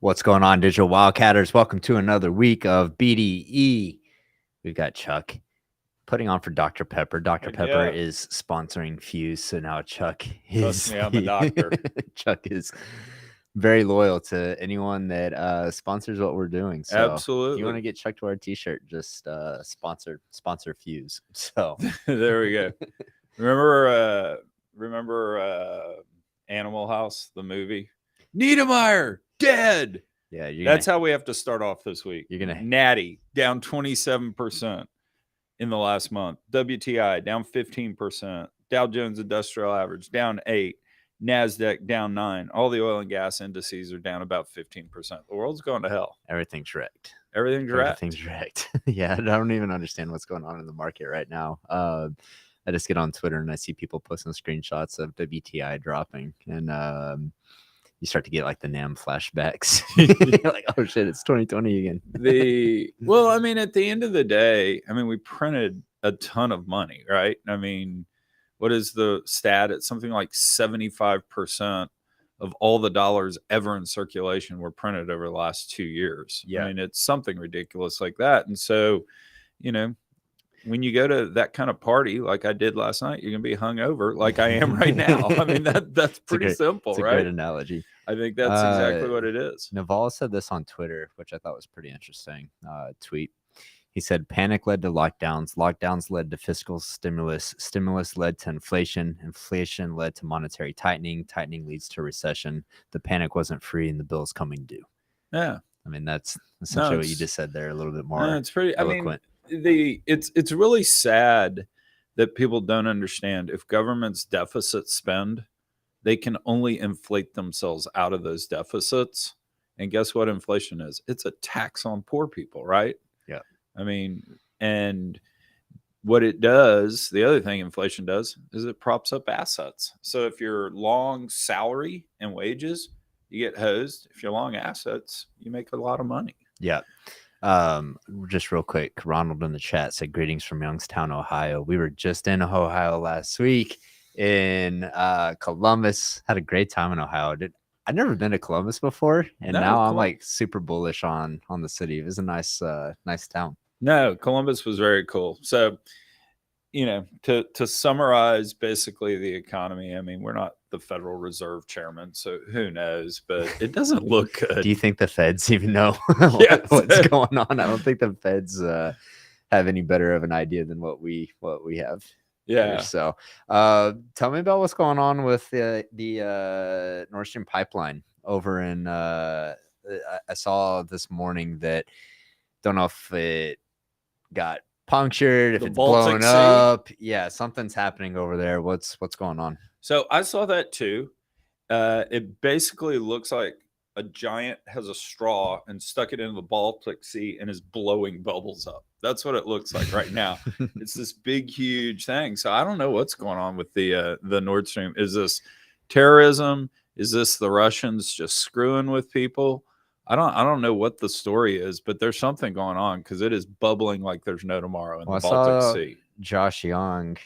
What's going on, Digital Wildcatters? Welcome to another week of BDE. We've got Chuck putting on for Dr. Pepper. Dr. Pepper is sponsoring Fuse, so now Chuck Trust is me, I'm a doctor. Chuck is very loyal to anyone that sponsors what we're doing. So Absolutely. if you want to get Chuck to our t-shirt, just sponsor Fuse. So there we go. Remember Animal House, the movie? Niedermeyer dead. Yeah, that's how we have to start off this week. You're gonna Natty down 27% in the last month. WTI down 15%. Dow Jones Industrial Average down 8%. NASDAQ down 9%. All the oil and gas indices are down about 15%. The world's going to hell. Everything's wrecked. Everything's wrecked. Yeah, I don't even understand what's going on in the market right now. I just get on Twitter and I see people posting screenshots of WTI dropping, and you start to get like the NAM flashbacks. You're like, oh shit, it's 2020 again. Well, I mean, at the end of the day, I mean, we printed a ton of money, right? I mean, what is the stat? It's something like 75% of all the dollars ever in circulation were printed over the last 2 years. Yeah. I mean, it's something ridiculous like that. And so, you know, when you go to that kind of party like I did last night, you're gonna be hungover like I am right now. I mean, that's pretty simple, it's a right? Great analogy. I think that's exactly what it is. Naval said this on Twitter, which I thought was pretty interesting. Tweet. He said, panic led to lockdowns. Lockdowns led to fiscal stimulus. Stimulus led to inflation. Inflation led to monetary tightening. Tightening leads to recession. The panic wasn't free and the bill's coming due. Yeah. I mean, that's essentially what you just said there, a little bit more. It's pretty eloquent. I mean, it's really sad that people don't understand. If governments deficit spend, they can only inflate themselves out of those deficits. And guess what inflation is? It's a tax on poor people, right? Yeah. I mean, and what it does, the other thing inflation does, is it props up assets. So if you're long salary and wages, you get hosed. If you're long assets, you make a lot of money. Yeah. Just real quick, Ronald in the chat said, greetings from Youngstown, Ohio. We were just in Ohio last week in Columbus. Had a great time in Ohio. I'd never been to Columbus before, and now I'm like super bullish on the city. It was a nice town. No, Columbus was very cool. So, you know, to summarize basically the economy, I mean, we're not the Federal Reserve chairman, so who knows, but it doesn't look good. Do you think the feds even know what's going on? I don't think the feds have any better of an idea than what we have. Yeah. Here. So tell me about what's going on with the Nord Stream pipeline over in I saw this morning that, don't know if it got punctured, if it's blown up. Yeah, something's happening over there. What's going on? So I saw that too. It basically looks like a giant has a straw and stuck it into the Baltic Sea and is blowing bubbles up. That's what it looks like right now. It's this big, huge thing. So I don't know what's going on with the Nord Stream. Is this terrorism? Is this the Russians just screwing with people? I don't know what the story is, but there's something going on because it is bubbling like there's no tomorrow in the Baltic Sea. Josh Young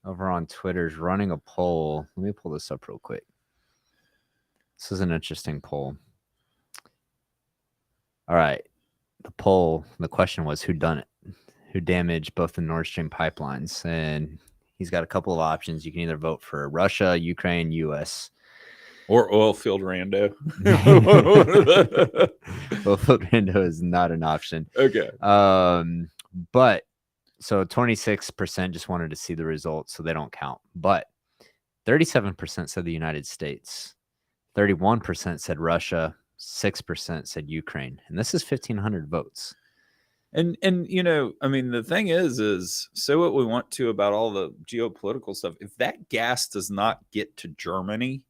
over on Twitter is running a poll. Let me pull this up real quick. This is an interesting poll. All right. The question was, who done it? Who damaged both the Nord Stream pipelines? And he's got a couple of options. You can either vote for Russia, Ukraine, U.S., or Oilfield Rando. Oilfield Rando is not an option. Okay. But so 26% just wanted to see the results, so they don't count. But 37% said the United States, 31% said Russia, 6% said Ukraine, and this is 1,500 votes. And you know, I mean, the thing is say what we want to about all the geopolitical stuff. If that gas does not get to Germany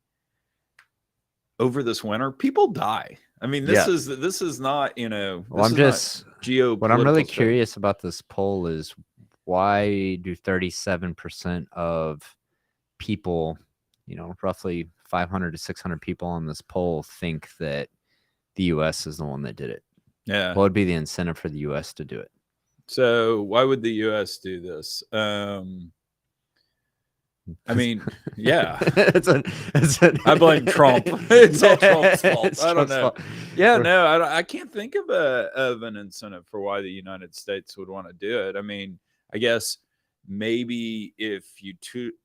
over this winter, people die. I mean, this is not, you know, well, I'm just what I'm really curious about this poll is, why do 37% of people, you know, roughly 500 to 600 people on this poll, think that the U.S. is the one that did it? Yeah. What would be the incentive for the U.S. to do it? So why would the U.S. do this? I mean, yeah. I I blame Trump. It's all Trump's fault. It's I don't Trump's know. fault. Yeah, no, I can't think of an incentive for why the United States would want to do it. I mean, I guess maybe if you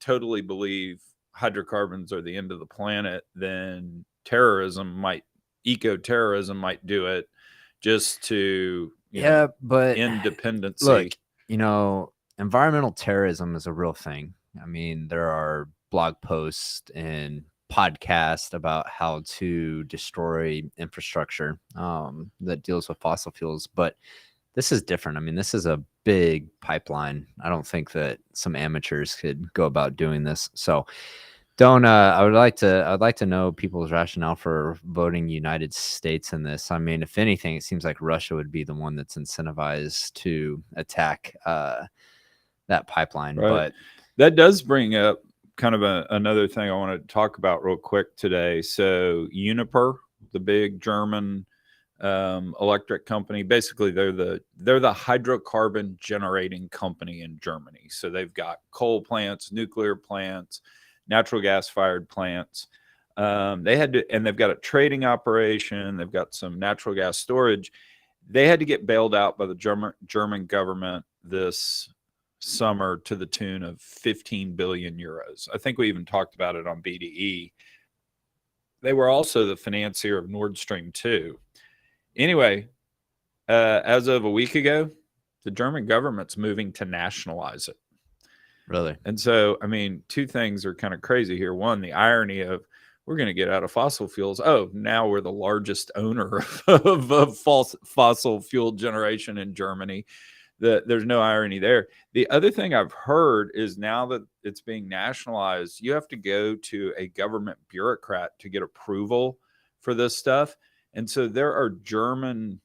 totally believe hydrocarbons are the end of the planet, then eco-terrorism might do it just to, Yeah, but independency. look, environmental terrorism is a real thing. I mean, there are blog posts and podcasts about how to destroy infrastructure that deals with fossil fuels, but this is different. I mean, this is a big pipeline. I don't think that some amateurs could go about doing this. So don't I'd like to know people's rationale for voting United States in this. I mean, if anything, it seems like Russia would be the one that's incentivized to attack that pipeline. Right. But That does bring up kind of another thing I want to talk about real quick today. So Uniper, the big German electric company, basically they're the hydrocarbon generating company in Germany. So they've got coal plants, nuclear plants, natural gas fired plants. They've got a trading operation. They've got some natural gas storage. They had to get bailed out by the German government this summer to the tune of 15 billion euros. I think we even talked about it on BDE. They were also the financier of Nord Stream 2. Anyway, as of a week ago, the German government's moving to nationalize it. really, And so, I mean, two things are kind of crazy here. One, the irony of we're going to get out of fossil fuels. Oh, now we're the largest owner of fossil fuel generation in Germany. There's no irony there. The other thing I've heard is now that it's being nationalized, you have to go to a government bureaucrat to get approval for this stuff. And so there are German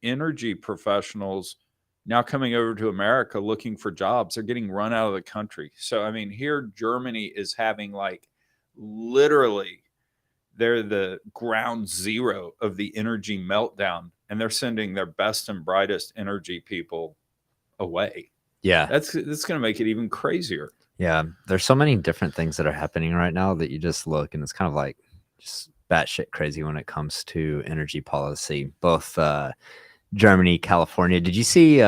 energy professionals now coming over to America looking for jobs. They're getting run out of the country. So, I mean, here Germany is having like literally they're the ground zero of the energy meltdown, and they're sending their best and brightest energy people away. yeah, That's going to make it even crazier. yeah. There's so many different things that are happening right now that you just look and it's kind of like just batshit crazy when it comes to energy policy, both Germany, California. Did you see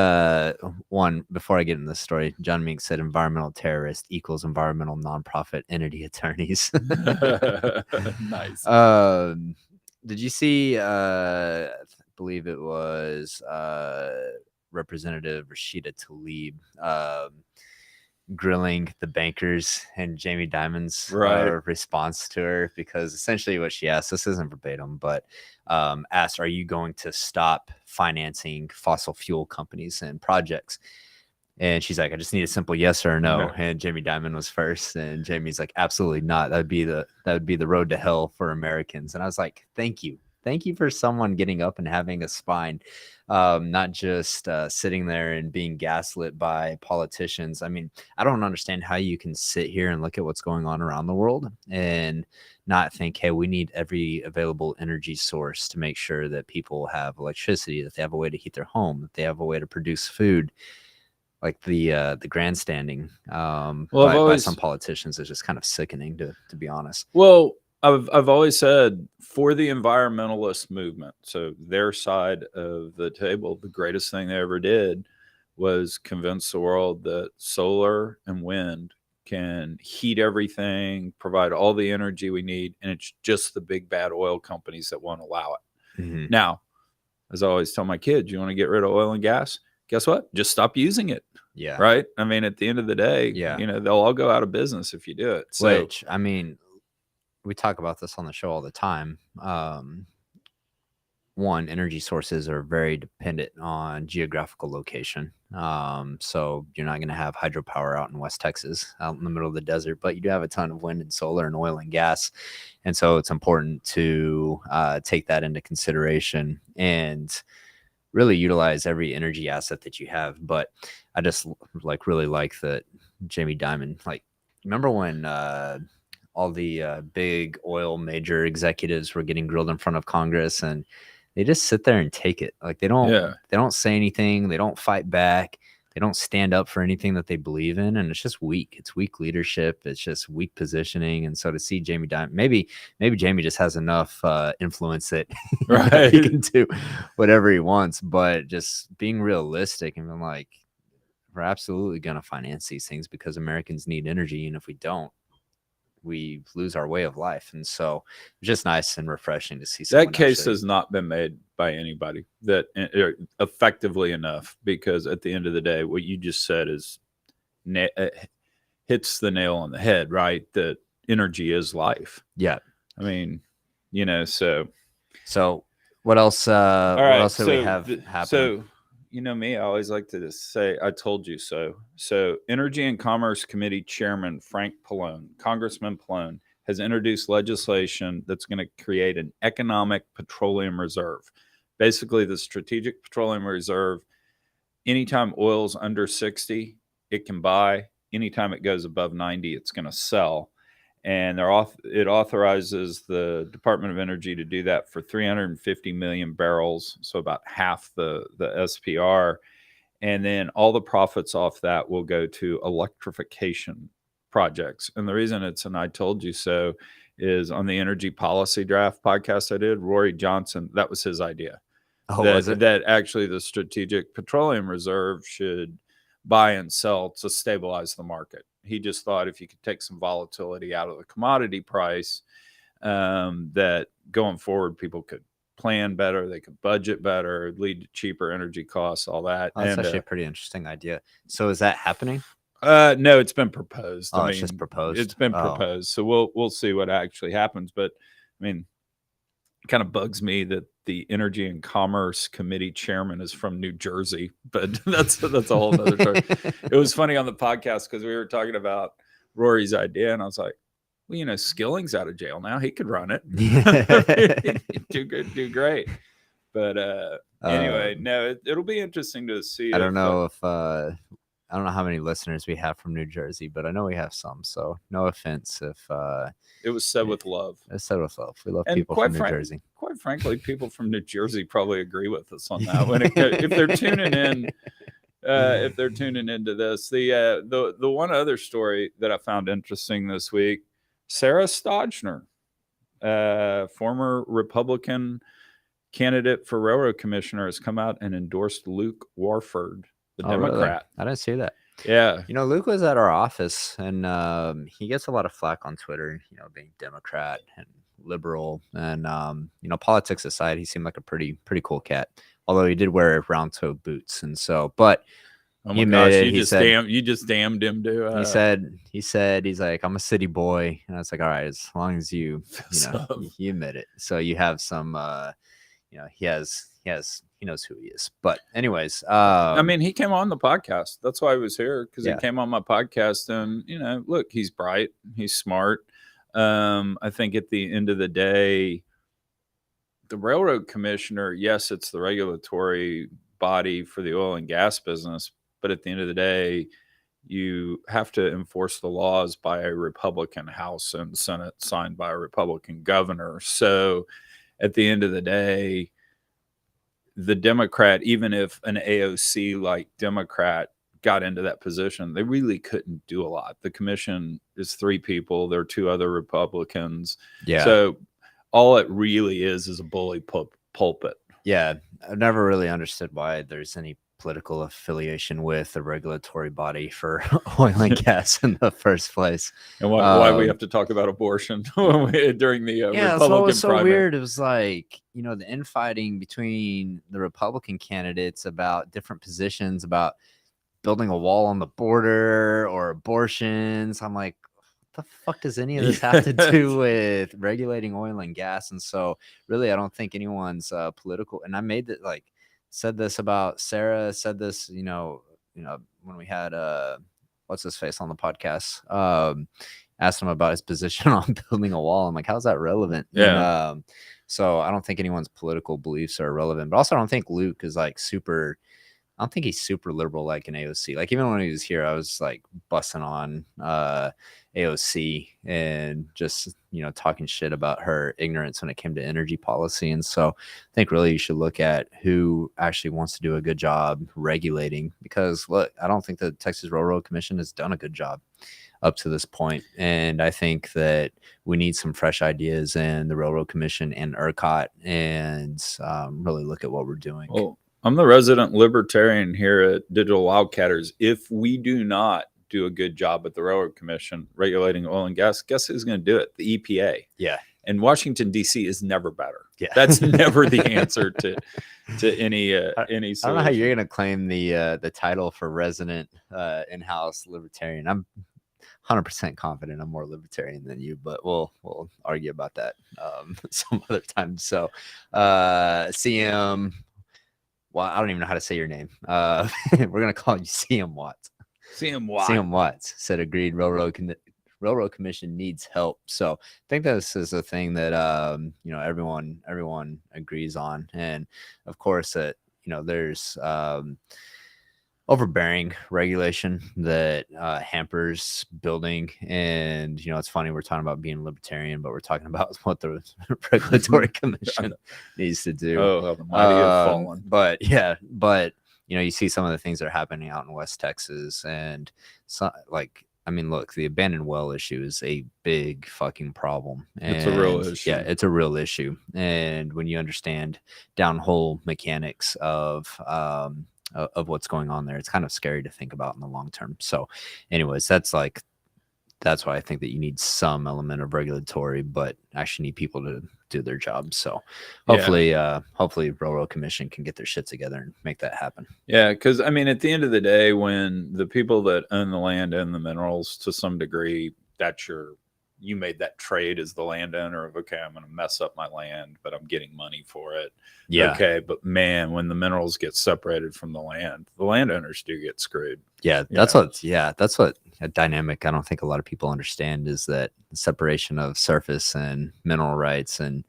one before I get into this story? John Mink said environmental terrorist equals environmental nonprofit entity attorneys. Nice. Did you see I believe it was Representative Rashida Tlaib grilling the bankers and Jamie Dimon's response to her, because essentially what she asked, this isn't verbatim, but asked, are you going to stop financing fossil fuel companies and projects? And she's like, I just need a simple yes or no. And Jamie Dimon was first, and Jamie's like, absolutely not. That would be the road to hell for Americans. And I was like, thank you for someone getting up and having a spine, not just sitting there and being gaslit by politicians. I mean, I don't understand how you can sit here and look at what's going on around the world and not think, hey, we need every available energy source to make sure that people have electricity, that they have a way to heat their home, that they have a way to produce food. Like the grandstanding by some politicians is just kind of sickening, to be honest. Well, I've always said for the environmentalist movement, so their side of the table, the greatest thing they ever did was convince the world that solar and wind can heat everything, provide all the energy we need, and it's just the big bad oil companies that won't allow it. Mm-hmm. Now, as I always tell my kids, you want to get rid of oil and gas? Guess what? Just stop using it. Yeah. Right? I mean, at the end of the day, they'll all go out of business if you do it. So, which, I mean, we talk about this on the show all the time. One, energy sources are very dependent on geographical location. So you're not going to have hydropower out in West Texas, out in the middle of the desert, but you do have a ton of wind and solar and oil and gas. And so it's important to take that into consideration and really utilize every energy asset that you have. But I just really like that Jamie Dimon, remember when all the big oil major executives were getting grilled in front of Congress, and they just sit there and take it. Like they don't say anything. They don't fight back. they don't stand up for anything that they believe in, and it's just weak. It's weak leadership. It's just weak positioning. And so to see Jamie Dimon, maybe Jamie just has enough influence that Right. he can do whatever he wants. But just being realistic and being like, we're absolutely going to finance these things because Americans need energy, and if we don't, we lose our way of life. And so it's just nice and refreshing to see that case actually, has not been made by anybody that effectively enough, because at the end of the day, what you just said is hits the nail on the head, right? That energy is life. Yeah. I mean, you know, so what else? all What right, else do we have happening? So, you know me, I always like to just say, I told you so. So, Energy and Commerce Committee Chairman Frank Pallone, Congressman Pallone, has introduced legislation that's going to create an economic petroleum reserve. Basically, the Strategic Petroleum Reserve, anytime oil's under 60, it can buy. Anytime it goes above 90, it's going to sell. And it authorizes the Department of Energy to do that for 350 million barrels, so about half the SPR. And then all the profits off that will go to electrification projects. And the reason it's an I told you so is on the energy policy draft podcast I did, Rory Johnson, that was his idea. That actually the Strategic Petroleum Reserve should buy and sell to stabilize the market. He just thought if you could take some volatility out of the commodity price, that going forward, people could plan better, they could budget better, lead to cheaper energy costs, all that. That's actually a pretty interesting idea. So is that happening? No, it's been proposed. Oh, it's just proposed. It's been proposed. So we'll see what actually happens. But I mean, it kind of bugs me that the Energy and Commerce Committee chairman is from New Jersey, but that's a whole other story. It was funny on the podcast because we were talking about Rory's idea, and I was like, well, you know, Skilling's out of jail now. He could run it. do great. But anyway, no, it'll be interesting to see. I don't know if I don't know how many listeners we have from New Jersey, but I know we have some. So no offense if it was said with love. It's said with love. We love people from New Jersey. Quite frankly, people from New Jersey probably agree with us on that. If they're tuning in, if they're tuning into this, the one other story that I found interesting this week, Sarah Stogner, former Republican candidate for railroad commissioner, has come out and endorsed Luke Warford, the Democrat. Really? I didn't see that. Yeah. You know, Luke was at our office, and he gets a lot of flack on Twitter, you know, being Democrat and liberal. And, you know, politics aside, he seemed like a pretty cool cat, although he did wear round-toe boots. And so, but he made it. You just damned him to. He said, he's like, I'm a city boy. And I was like, all right, as long as you admit it. So you have some, you know, he knows who he is. But anyways, I mean, he came on the podcast. That's why I was here, because he came on my podcast, and, you know, look, he's bright, he's smart. I think at the end of the day, the railroad commissioner, yes, it's the regulatory body for the oil and gas business, but at the end of the day, you have to enforce the laws by a Republican House and Senate, signed by a Republican governor. So at the end of the day, the Democrat, even if an AOC like Democrat got into that position, they really couldn't do a lot. The commission is 3 people. There are 2 other Republicans. Yeah. So all it really is a bully pulpit. Yeah. I've never really understood why there's any political affiliation with the regulatory body for oil and gas in the first place. And why we have to talk about abortion during the Republican so it was so primary. weird. It was like, you know, the infighting between the Republican candidates about different positions about building a wall on the border or abortions. I'm like, what the fuck does any of this have to do with regulating oil and gas? And so really, I don't think anyone's political. And I made that, like, said this about Sarah, said this, you know, when we had what's his face on the podcast, asked him about his position on building a wall. I'm like, how's that relevant? Yeah. And, so I don't think anyone's political beliefs are relevant, but also I don't think Luke is like super, don't think he's super liberal like an AOC. Like even when he was here, I was like busting on AOC and just talking shit about her ignorance when it came to energy policy. And so I think really you should look at who actually wants to do a good job regulating, because look, I don't think the Texas Railroad Commission has done a good job up to this point. And I think that we need some fresh ideas in the Railroad Commission and ERCOT, and really look at what we're doing. Well, I'm the resident libertarian here at Digital Wildcatters. If we do not do a good job at the Railroad Commission regulating oil and gas, guess who's going to do it? The EPA. Yeah. And Washington, D.C. is never better. Yeah. That's never the answer to any solution. I don't know how you're going to claim the title for resident in-house libertarian. I'm 100% confident I'm more libertarian than you, but we'll argue about that some other time. So CM, well, I don't even know how to say your name. We're going to call you CM Watts. CM Watts said agreed Railroad Commission needs help. So I think this is a thing that everyone agrees on. And of course that there's overbearing regulation that hampers building. And it's funny, we're talking about being libertarian, but we're talking about what the regulatory commission needs to do. Oh, the mighty have fallen. But you see some of the things that are happening out in West Texas, and so look, the abandoned well issue is a big fucking problem. And it's a real issue. Yeah, it's a real issue. And when you understand downhole mechanics of what's going on there, it's kind of scary to think about in the long term. So anyways, that's why I think that you need some element of regulatory, but actually need people to do their job. So hopefully Railroad Commission can get their shit together and make that happen. Yeah, because at the end of the day, when the people that own the land and the minerals to some degree, you made that trade as the landowner of, okay, I'm going to mess up my land, but I'm getting money for it. Yeah. Okay. But man, when the minerals get separated from the landowners do get screwed. Yeah. That's what a dynamic I don't think a lot of people understand, is that separation of surface and mineral rights. And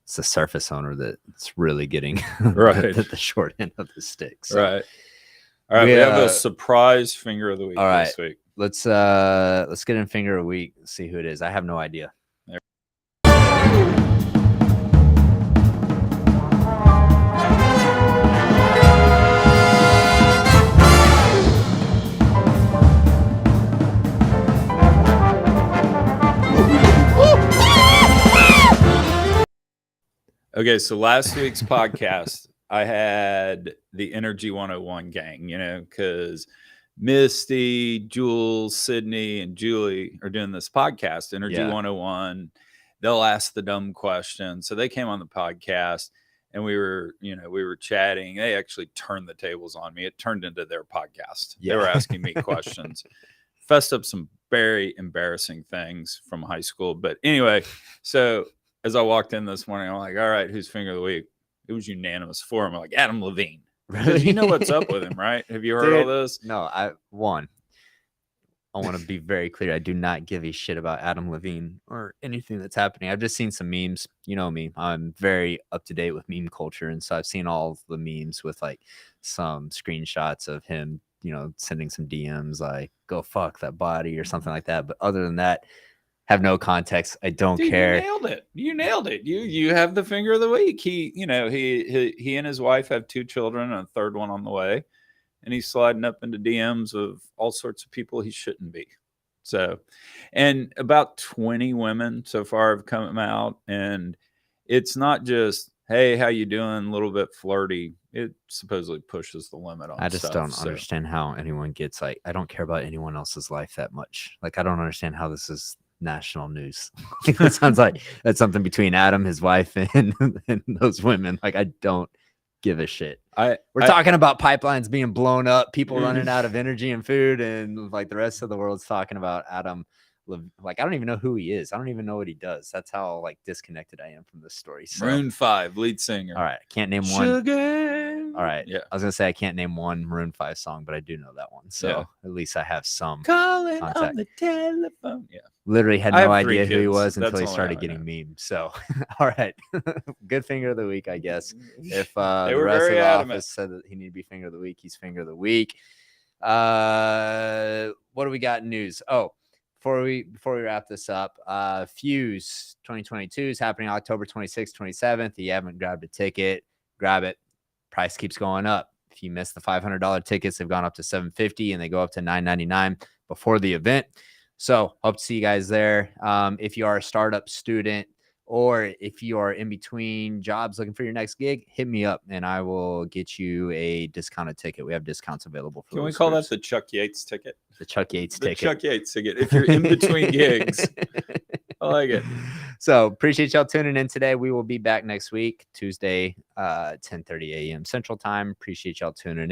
it's the surface owner that's really getting the short end of the stick. So. Right. All right. We have a surprise finger of the week this week. Let's get in finger of the week. See who it is. I have no idea. Okay, so last week's podcast, I had the Energy 101 gang, because Misty, Jules, Sydney, and Julie are doing this podcast, Energy 101. They'll ask the dumb questions. So they came on the podcast and we were chatting. They actually turned the tables on me. It turned into their podcast. Yeah. They were asking me questions. Fessed up some very embarrassing things from high school. But anyway, so as I walked in this morning, I'm like, all right, who's finger of the week? It was unanimous for him. I'm like, Adam Levine. Really? You know what's up with him, right? Have you heard all this? No, I want to be very clear. I do not give a shit about Adam Levine or anything that's happening. I've just seen some memes. You know me. I'm very up to date with meme culture. And so I've seen all the memes with like some screenshots of him, sending some DMs like, go fuck that body or something like that. But other than that, have no context. I don't care. You nailed it. You have the finger of the week. He and his wife have 2 children and a third one on the way, and he's sliding up into DMs of all sorts of people he shouldn't be. So, and about 20 women so far have come out, and it's not just, hey, how you doing? A little bit flirty. It supposedly pushes the limit on. I just don't understand how anyone gets like, I don't care about anyone else's life that much. Like, I don't understand how this is national news. That sounds like that's something between Adam, his wife, and those women. Like, I don't give a shit. We're talking about pipelines being blown up, people running out of energy and food, and like the rest of the world's talking about Adam. Like, I don't even know who he is. I don't even know what he does. That's how like disconnected I am from this story. So. Maroon 5 lead singer. All right, I can't name one. Sugar. All right. Yeah. I was gonna say I can't name one Maroon 5 song, but I do know that one. So Yeah. at least I have some Calling on contact. the telephone. Yeah. Literally had I no have 3 idea who he kids. was That's until he all I started know. getting memed. So all right. Good finger of the week, I guess. If They the were rest of very the adamant. office said that he needed to be finger of the week, he's finger of the week. What do we got in news? Oh, before we wrap this up, Fuse 2022 is happening October 26th, 27th. If you haven't grabbed a ticket, grab it. Price keeps going up. If you miss the $500 tickets, they've gone up to $750 and they go up to $999 before the event. So hope to see you guys there. If you are a startup student or if you are in between jobs looking for your next gig, hit me up and I will get you a discounted ticket. We have discounts available for Can we those call groups. that the Chuck Yates ticket? The Chuck Yates The ticket. Chuck Yates ticket. If you're in between gigs, I like it. So appreciate y'all tuning in today. We will be back next week, Tuesday, 10:30 a.m. Central Time. Appreciate y'all tuning in.